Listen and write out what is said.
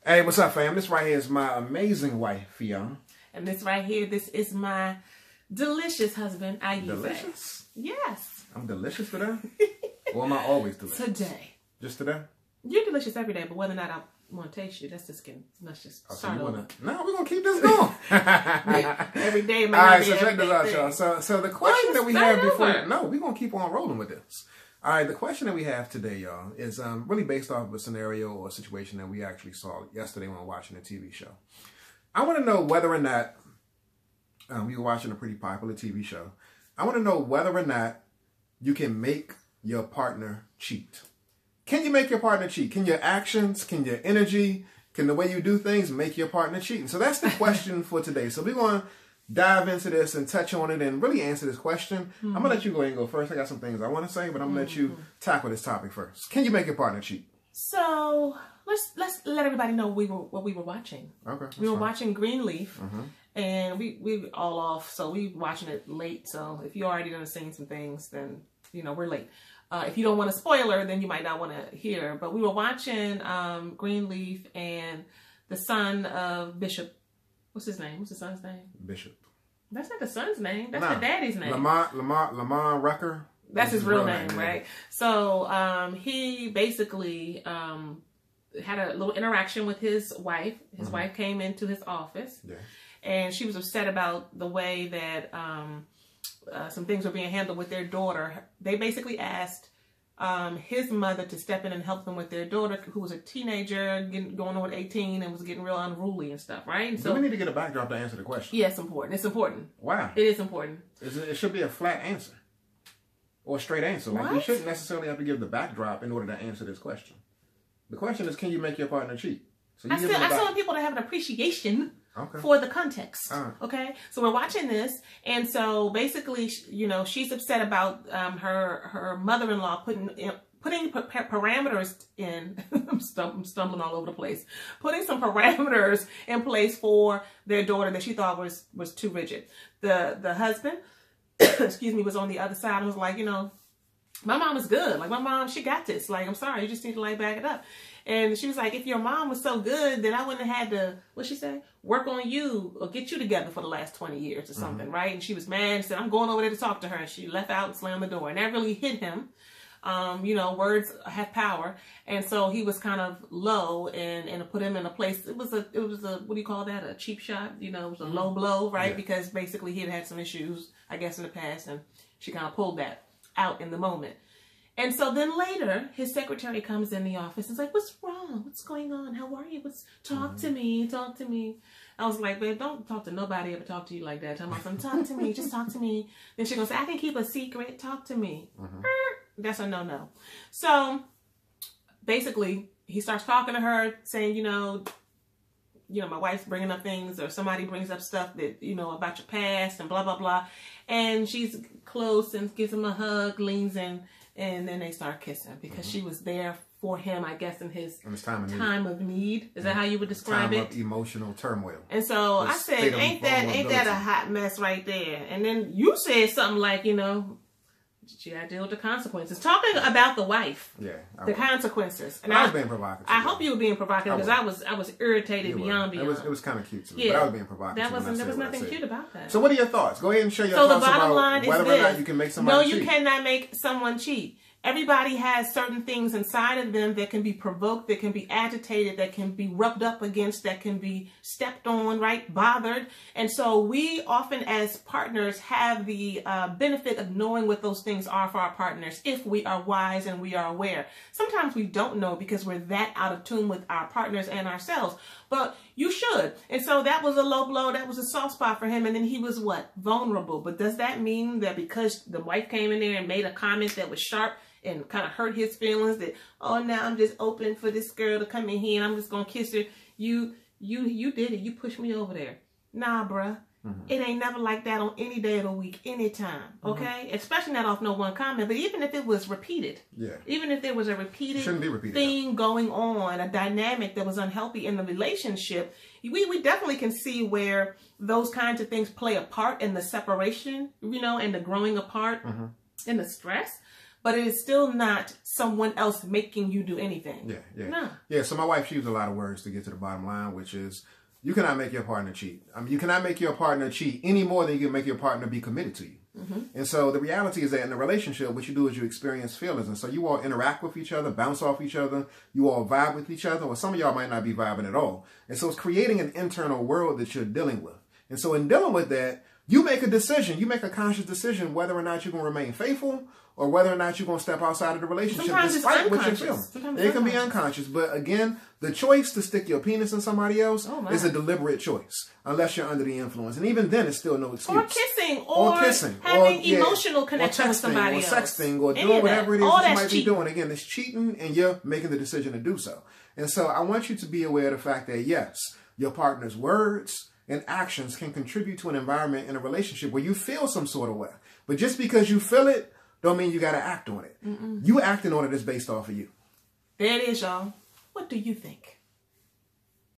Hey, what's up, fam? This right here is my amazing wife, Fionn. And this right here, this is my delicious husband, Ayuze. Delicious? Yes. I'm delicious today? Or am I always delicious? Today. Just today? You're delicious every day, but whether or not I want to taste you, that's just getting, let's just start over. No, we're going to keep this going. Every day, man. All right, so check this out, y'all. So the question that we have before... No, we're going to keep on rolling with this. All right, the question that we have today, y'all, is really based off of a scenario or a situation that we actually saw yesterday when watching a TV show. I want to know whether or not... we were watching a pretty popular TV show. I want to know whether or not you can make your partner cheat. Can you make your partner cheat? Can your actions, can your energy, can the way you do things make your partner cheat? And so that's the question for today. So we're going to dive into this and touch on it and really answer this question. I'm going to let you go ahead and go first. I got some things I want to say, but I'm going to let you tackle this topic first. Can you make your partner cheat? So let's let everybody know what we were watching. Okay. We were watching Greenleaf. And we all off, so we watching it late. So if you already done seen some things, then we're late. If you don't want a spoiler, then you might not want to hear. But we were watching Greenleaf, and the son of Bishop. What's his name? What's the son's name? Bishop. That's not the son's name. That's the daddy's name. Lamont Rucker. That's his real name, right? So he basically had a little interaction with his wife. His wife came into his office. Yeah. And she was upset about the way that some things were being handled with their daughter. They basically asked his mother to step in and help them with their daughter, who was a teenager, going on 18, and was getting real unruly and stuff, right? And so we need to get a backdrop to answer the question. Yeah, it's important. It's important. Wow. It is important. It should be a flat answer. Or a straight answer. Like, you shouldn't necessarily have to give the backdrop in order to answer this question. The question is, can you make your partner cheat? So I still want people to have an appreciation for the context. Okay, so we're watching this, and so basically, she's upset about her mother-in-law putting parameters in. I'm stumbling all over the place. Putting some parameters in place for their daughter that she thought was too rigid. The husband, excuse me, was on the other side and was like, my mom is good. Like, my mom, she got this. Like, I'm sorry, you just need to like back it up. And she was like, if your mom was so good, then I wouldn't have had to, what'd she say? Work on you or get you together for the last 20 years or something, right? And she was mad and said, I'm going over there to talk to her. And she left out and slammed the door. And that really hit him. Words have power. And so he was kind of low and put him in a place. It was a, what do you call that? A cheap shot, it was a low blow, right? Yeah. Because basically he had some issues, I guess, in the past. And she kind of pulled that out in the moment. And so then later, his secretary comes in the office and is like, what's wrong? What's going on? How are you? Talk to me. Talk to me. I was like, babe, don't talk to nobody ever talk to you like that. Talk to me. Just talk to me. Then she's going to say, I can keep a secret. Talk to me. That's a no-no. So basically, he starts talking to her saying, my wife's bringing up things, or somebody brings up stuff that, about your past and blah, blah, blah. And she's close and gives him a hug, leans in. And then they start kissing because she was there for him, I guess, in his time of need. Is that how you would describe it? Time of emotional turmoil. And so I said, ain't that a hot mess right there? And then you said something like, she got to deal with the consequences. Talking about the wife. Yeah. The consequences. And I was being provocative. I hope you were being provocative because I was irritated beyond. It was kind of cute to me, but I was being provocative. There was nothing cute about that. So what are your thoughts? Go ahead and share your thoughts about whether or not you can make somebody cheat. No, you cannot make someone cheat. Everybody has certain things inside of them that can be provoked, that can be agitated, that can be rubbed up against, that can be stepped on, right? Bothered. And so we often as partners have the benefit of knowing what those things are for our partners if we are wise and we are aware. Sometimes we don't know because we're that out of tune with our partners and ourselves. But you should. And so that was a low blow. That was a soft spot for him. And then he was what? Vulnerable. But does that mean that because the wife came in there and made a comment that was sharp and kind of hurt his feelings that, oh, now I'm just open for this girl to come in here and I'm just going to kiss her. You did it. You pushed me over there. Nah, bruh. It ain't never like that on any day of the week, anytime. Okay? Especially not off no one comment. But even if it was repeated. Yeah. Even if there was a repeated thing going on, a dynamic that was unhealthy in the relationship, we definitely can see where those kinds of things play a part in the separation, and the growing apart and the stress. but it is still not someone else making you do anything. Yeah, yeah. No. Yeah, so my wife, she used a lot of words to get to the bottom line, which is, you cannot make your partner cheat. I mean, you cannot make your partner cheat any more than you can make your partner be committed to you. Mm-hmm. And so the reality is that in a relationship, what you do is you experience feelings. And so you all interact with each other, bounce off each other. You all vibe with each other, or some of y'all might not be vibing at all. And so it's creating an internal world that you're dealing with. And so in dealing with that, you make a decision. You make a conscious decision whether or not you're going to remain faithful or whether or not you're going to step outside of the relationship. Sometimes despite what you're feeling. It can be unconscious. But again, the choice to stick your penis in somebody else is a deliberate choice, unless you're under the influence. And even then, it's still no excuse. Or kissing. Having emotional connection with somebody else. Or sexting, or doing whatever it is that you might be doing. Again, it's cheating, and you're making the decision to do so. And so I want you to be aware of the fact that, yes, your partner's words and actions can contribute to an environment in a relationship where you feel some sort of way. But just because you feel it, don't mean you got to act on it. You acting on it is based off of you. There it is, y'all. What do you think?